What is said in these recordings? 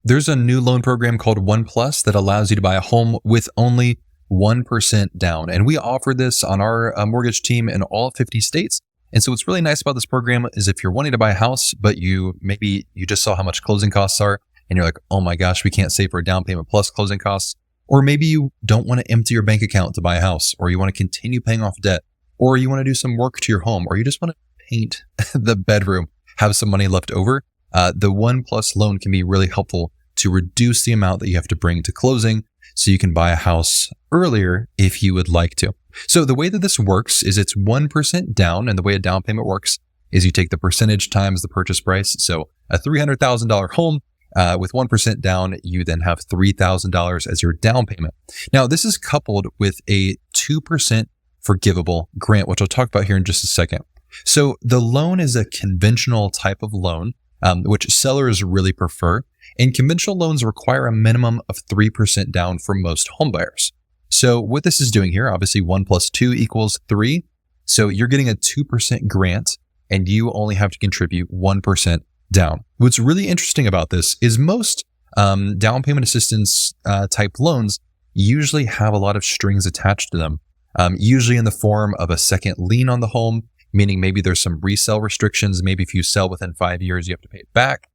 There's a new loan program called One Plus that allows you to buy a home with only 1% down. And we offer this on our mortgage team in all 50 states. And so what's really nice about this program is if you're wanting to buy a house, but maybe you just saw how much closing costs are and you're like, oh my gosh, we can't save for a down payment plus closing costs. Or maybe you don't want to empty your bank account to buy a house, or you want to continue paying off debt, or you want to do some work to your home, or you just want to paint the bedroom, have some money left over. The One Plus loan can be really helpful to reduce the amount that you have to bring to closing so you can buy a house earlier if you would like to. So the way that this works is it's 1% down, and the way a down payment works is you take the percentage times the purchase price. So a $300,000 home with 1% down, you then have $3,000 as your down payment. Now, this is coupled with a 2% forgivable grant, which I'll talk about here in just a second. So the loan is a conventional type of loan, which sellers really prefer. And conventional loans require a minimum of 3% down for most homebuyers. So what this is doing here, obviously 1 + 2 = 3. So you're getting a 2% grant and you only have to contribute 1% down. What's really interesting about this is most down payment assistance type loans usually have a lot of strings attached to them, usually in the form of a second lien on the home, meaning maybe there's some resale restrictions. Maybe if you sell within 5 years, you have to pay it back.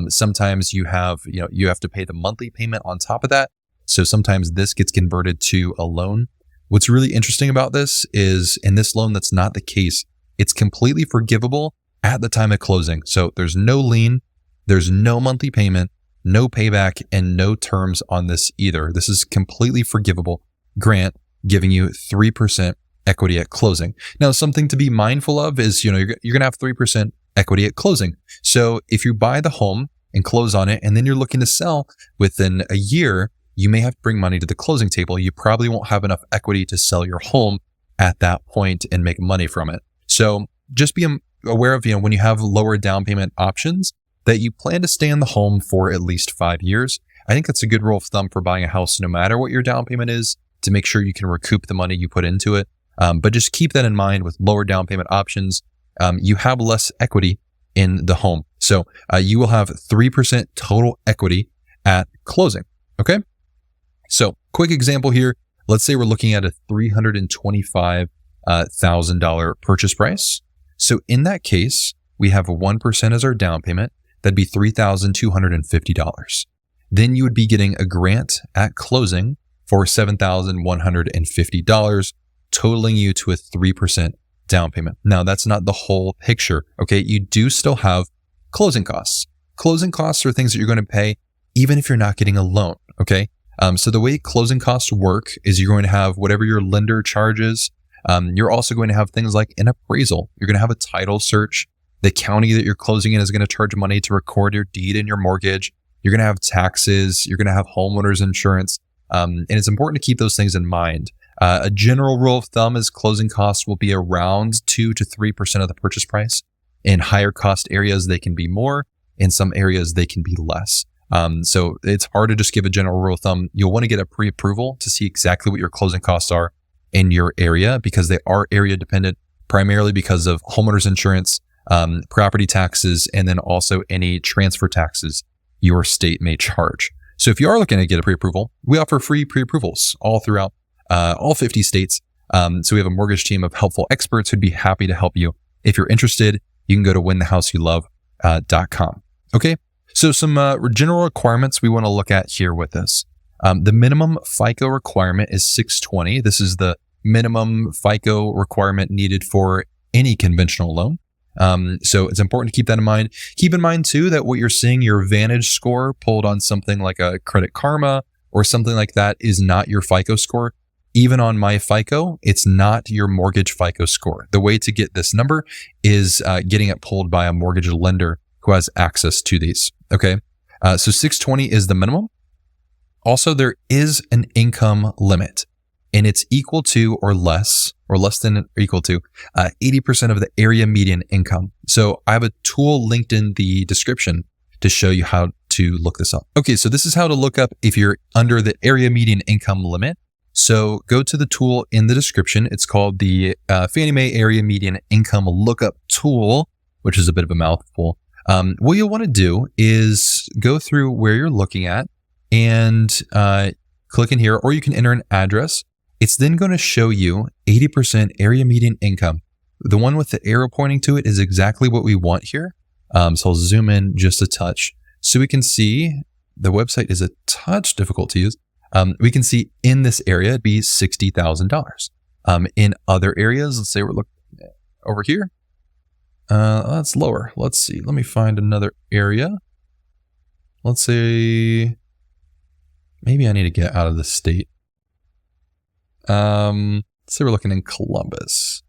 Sometimes you have to pay the monthly payment on top of that. So sometimes this gets converted to a loan. What's really interesting about this is in this loan, that's not the case. It's completely forgivable at the time of closing. So there's no lien, there's no monthly payment, no payback, and no terms on this either. This is completely forgivable grant giving you 3% equity at closing. Now, something to be mindful of is, you're going to have 3% equity at closing. So if you buy the home and close on it, and then you're looking to sell within a year, you may have to bring money to the closing table. You probably won't have enough equity to sell your home at that point and make money from it. So just be aware of, when you have lower down payment options, that you plan to stay in the home for at least 5 years. I think that's a good rule of thumb for buying a house, no matter what your down payment is, to make sure you can recoup the money you put into it. But just keep that in mind with lower down payment options. You have less equity in the home. So you will have 3% total equity at closing. Okay. So quick example here. Let's say we're looking at a $325,000 purchase price. So in that case, we have 1% as our down payment. That'd be $3,250. Then you would be getting a grant at closing for $7,150, totaling you to a 3% down payment. Now, that's not the whole picture. Okay. You do still have closing costs. Closing costs are things that you're going to pay even if you're not getting a loan. Okay. So the way closing costs work is you're going to have whatever your lender charges. You're also going to have things like an appraisal. You're going to have a title search. The county that you're closing in is going to charge money to record your deed and your mortgage. You're going to have taxes. You're going to have homeowners insurance. And it's important to keep those things in mind. A general rule of thumb is closing costs will be around 2 to 3% of the purchase price. In higher cost areas, they can be more. In some areas, they can be less. So it's hard to just give a general rule of thumb. You'll want to get a pre-approval to see exactly what your closing costs are in your area, because they are area dependent, primarily because of homeowners insurance, property taxes, and then also any transfer taxes your state may charge. So if you are looking to get a pre-approval, we offer free pre-approvals all throughout all 50 states. So we have a mortgage team of helpful experts who'd be happy to help you. If you're interested, you can go to winthehouseyoulove.com. Okay. So some general requirements we want to look at here with this. The minimum FICO requirement is 620. This is the minimum FICO requirement needed for any conventional loan. So it's important to keep that in mind. Keep in mind too that what you're seeing, your Vantage score pulled on something like a Credit Karma or something like that, is not your FICO score. Even on my FICO, it's not your mortgage FICO score. The way to get this number is getting it pulled by a mortgage lender who has access to these. Okay. So 620 is the minimum. Also, there is an income limit, and it's equal to or less than or equal to 80% of the area median income. So I have a tool linked in the description to show you how to look this up. Okay. So this is how to look up if you're under the area median income limit. So go to the tool in the description. It's called the Fannie Mae Area Median Income Lookup Tool, which is a bit of a mouthful. What you'll want to do is go through where you're looking at and click in here, or you can enter an address. It's then going to show you 80% area median income. The one with the arrow pointing to it is exactly what we want here. So I'll zoom in just a touch so we can see the website is a touch difficult to use. We can see in this area, it'd be $60,000. In other areas, let's say we're looking over here. That's lower. Let's see. Let me find another area. Let's say maybe I need to get out of the state. Let's say we're looking in Columbus,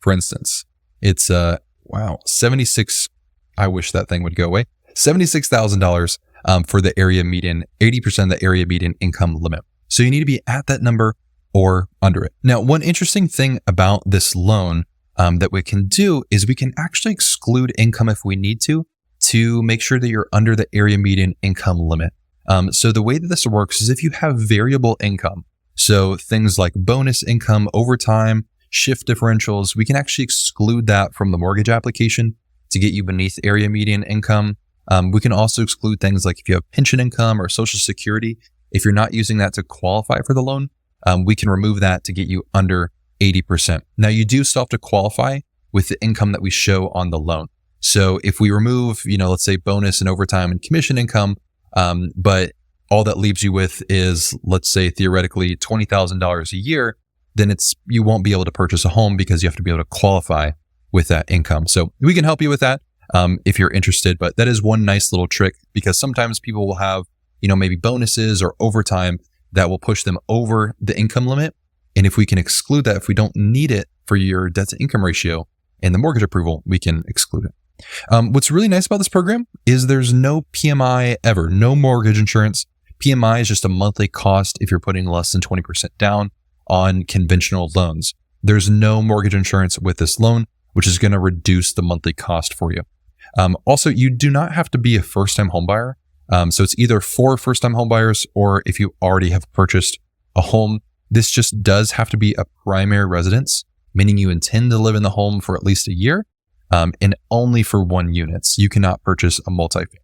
for instance. It's wow, 76. I wish that thing would go away. $76,000 for the area median, 80% of the area median income limit. So you need to be at that number or under it. Now, one interesting thing about this loan that we can do is we can actually exclude income if we need to make sure that you're under the area median income limit. So the way that this works is if you have variable income, so things like bonus income, overtime, shift differentials, we can actually exclude that from the mortgage application to get you beneath area median income. We can also exclude things like if you have pension income or Social Security. If you're not using that to qualify for the loan, we can remove that to get you under 80%. Now, you do still have to qualify with the income that we show on the loan. So if we remove, let's say bonus and overtime and commission income, but all that leaves you with is, let's say theoretically $20,000 a year, then you won't be able to purchase a home because you have to be able to qualify with that income. So we can help you with that if you're interested, but that is one nice little trick because sometimes people will have, maybe bonuses or overtime that will push them over the income limit. And if we can exclude that, if we don't need it for your debt to income ratio and the mortgage approval, we can exclude it. What's really nice about this program is there's no PMI ever, no mortgage insurance. PMI is just a monthly cost if you're putting less than 20% down on conventional loans. There's no mortgage insurance with this loan, which is going to reduce the monthly cost for you. Also, you do not have to be a first-time homebuyer. So it's either for first-time homebuyers or if you already have purchased a home. This just does have to be a primary residence, meaning you intend to live in the home for at least a year, and only for one unit. You cannot purchase a multi-family.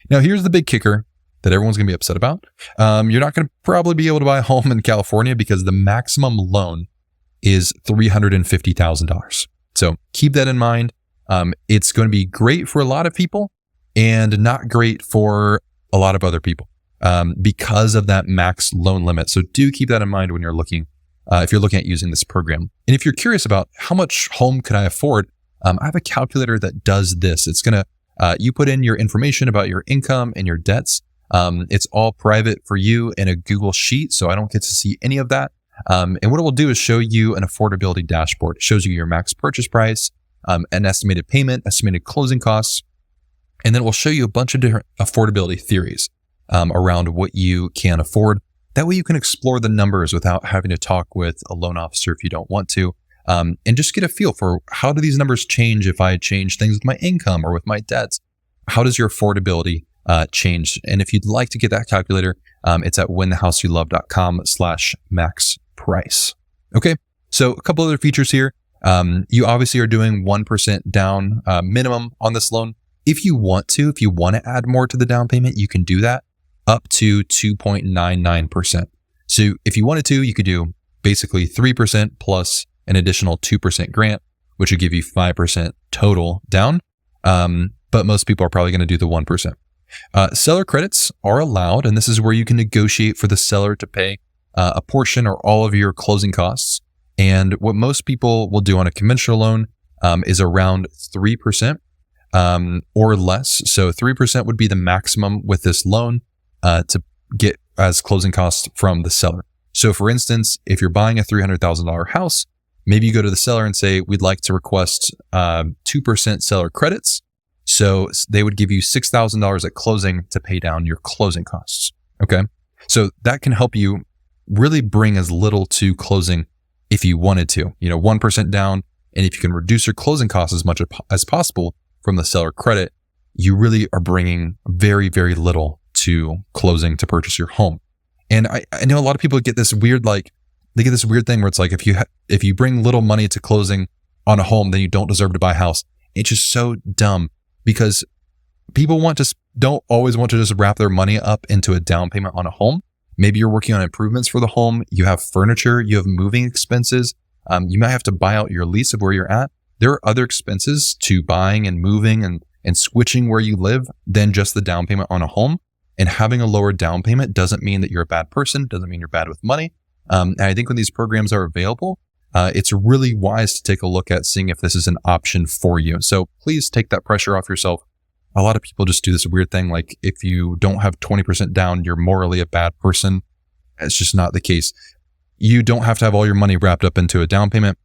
Now, here's the big kicker that everyone's going to be upset about. You're not going to probably be able to buy a home in California because the maximum loan is $350,000. So keep that in mind. It's going to be great for a lot of people and not great for a lot of other people because of that max loan limit. So do keep that in mind when you're looking, if you're looking at using this program. And if you're curious about how much home could I afford, I have a calculator that does this. It's going to, you put in your information about your income and your debts. It's all private for you in a Google Sheet, so I don't get to see any of that. And what it will do is show you an affordability dashboard. It shows you your max purchase price, an estimated payment, estimated closing costs, and then it will show you a bunch of different affordability theories around what you can afford. That way you can explore the numbers without having to talk with a loan officer if you don't want to, and just get a feel for how do these numbers change if I change things with my income or with my debts? How does your affordability change? And if you'd like to get that calculator, it's at whenthehouseyoulove.com/max price. Okay. So a couple other features here. You obviously are doing 1% down minimum on this loan. If you want to add more to the down payment, you can do that up to 2.99%. So if you wanted to, you could do basically 3% plus an additional 2% grant, which would give you 5% total down. But most people are probably going to do the 1%. Seller credits are allowed, and this is where you can negotiate for the seller to pay a portion or all of your closing costs. And what most people will do on a conventional loan is around 3% or less. So 3% would be the maximum with this loan to get as closing costs from the seller. So for instance, if you're buying a $300,000 house, maybe you go to the seller and say, we'd like to request 2% seller credits. So they would give you $6,000 at closing to pay down your closing costs. Okay. So that can help you really bring as little to closing if you wanted to, 1% down. And if you can reduce your closing costs as much as possible from the seller credit, you really are bringing very, very little to closing to purchase your home. And I know a lot of people get this weird, they get this weird thing where it's like, if you bring little money to closing on a home, then you don't deserve to buy a house. It's just so dumb because people don't always want to just wrap their money up into a down payment on a home. Maybe you're working on improvements for the home. You have furniture, you have moving expenses. You might have to buy out your lease of where you're at. There are other expenses to buying and moving and switching where you live than just the down payment on a home. And having a lower down payment doesn't mean that you're a bad person, doesn't mean you're bad with money. And I think when these programs are available, it's really wise to take a look at seeing if this is an option for you. So please take that pressure off yourself. A lot of people just do this weird thing, like if you don't have 20% down, you're morally a bad person. It's just not the case. You don't have to have all your money wrapped up into a down payment.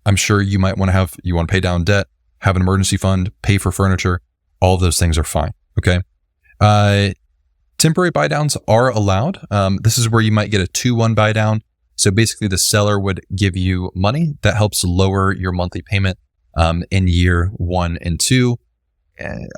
I'm sure you might want to pay down debt, have an emergency fund, pay for furniture. All of those things are fine. Okay. Temporary buy downs are allowed. This is where you might get a 2-1 buy down. So basically the seller would give you money that helps lower your monthly payment in year 1 and 2.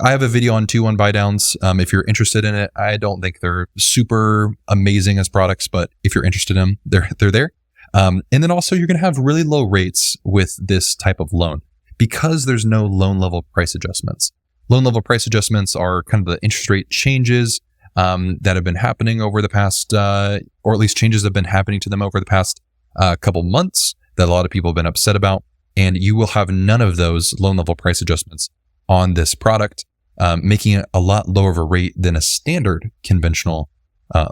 I have a video on 2-1 buy downs. If you're interested in it, I don't think they're super amazing as products, but if you're interested in them, they're there. And then also you're going to have really low rates with this type of loan because there's no loan level price adjustments. Loan level price adjustments are kind of the interest rate changes that have been happening over the past, or at least changes that have been happening to them over the past couple months that a lot of people have been upset about. And you will have none of those loan level price adjustments on this product, making it a lot lower of a rate than a standard conventional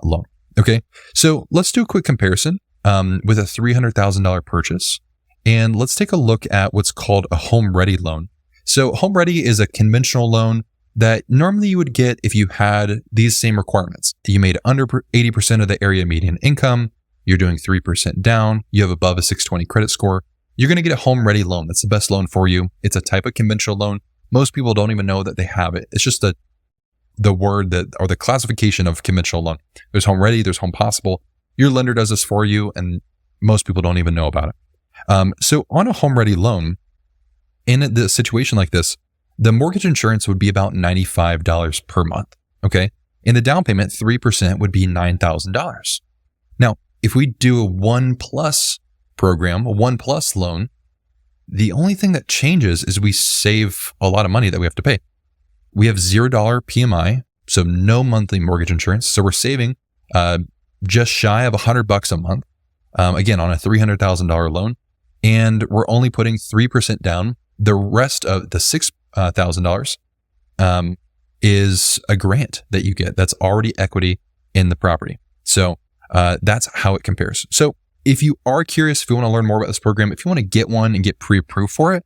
loan. Okay, so let's do a quick comparison with a $300,000 purchase. And let's take a look at what's called a home ready loan. So home ready is a conventional loan that normally you would get if you had these same requirements. You made under 80% of the area median income, you're doing 3% down, you have above a 620 credit score. You're going to get a home ready loan. That's the best loan for you. It's a type of conventional loan. Most people don't even know that they have it. It's just the word or the classification of conventional loan. There's home ready, there's home possible. Your lender does this for you, and most people don't even know about it. So on a home ready loan, in the situation like this, the mortgage insurance would be about $95 per month. Okay. And the down payment, 3% would be $9,000. Now, if we do a 1+ program, a 1+ loan, the only thing that changes is we save a lot of money that we have to pay. We have $0 PMI, so no monthly mortgage insurance. So we're saving just shy of $100 a month, again, on a $300,000 loan. And we're only putting 3% down. The rest of the $6,000 is a grant that you get that's already equity in the property. So that's how it compares. So if you are curious, if you want to learn more about this program, if you want to get one and get pre-approved for it,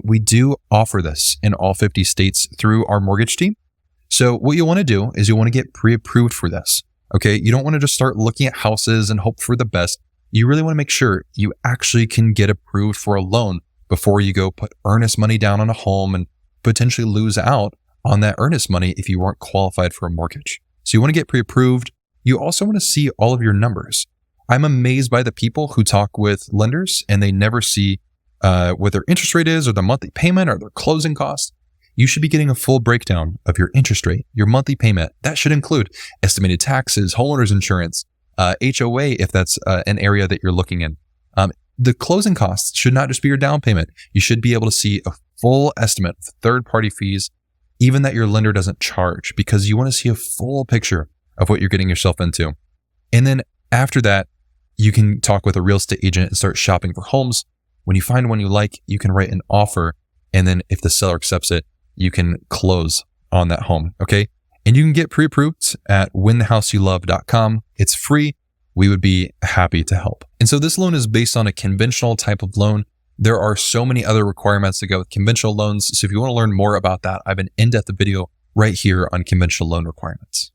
we do offer this in all 50 states through our mortgage team. So what you want to do is you want to get pre-approved for this. Okay. You don't want to just start looking at houses and hope for the best. You really want to make sure you actually can get approved for a loan before you go put earnest money down on a home and potentially lose out on that earnest money if you weren't qualified for a mortgage. So you want to get pre-approved. You also want to see all of your numbers. I'm amazed by the people who talk with lenders and they never see what their interest rate is or the monthly payment or their closing costs. You should be getting a full breakdown of your interest rate, your monthly payment. That should include estimated taxes, homeowners insurance, HOA, if that's an area that you're looking in. The closing costs should not just be your down payment. You should be able to see a full estimate of third-party fees, even that your lender doesn't charge, because you want to see a full picture of what you're getting yourself into. And then after that, you can talk with a real estate agent and start shopping for homes. When you find one you like, you can write an offer. And then if the seller accepts it, you can close on that home. Okay. And you can get pre-approved at winthehouseyoulove.com. It's free. We would be happy to help. And so this loan is based on a conventional type of loan. There are so many other requirements that go with conventional loans. So if you want to learn more about that, I have an in-depth video right here on conventional loan requirements.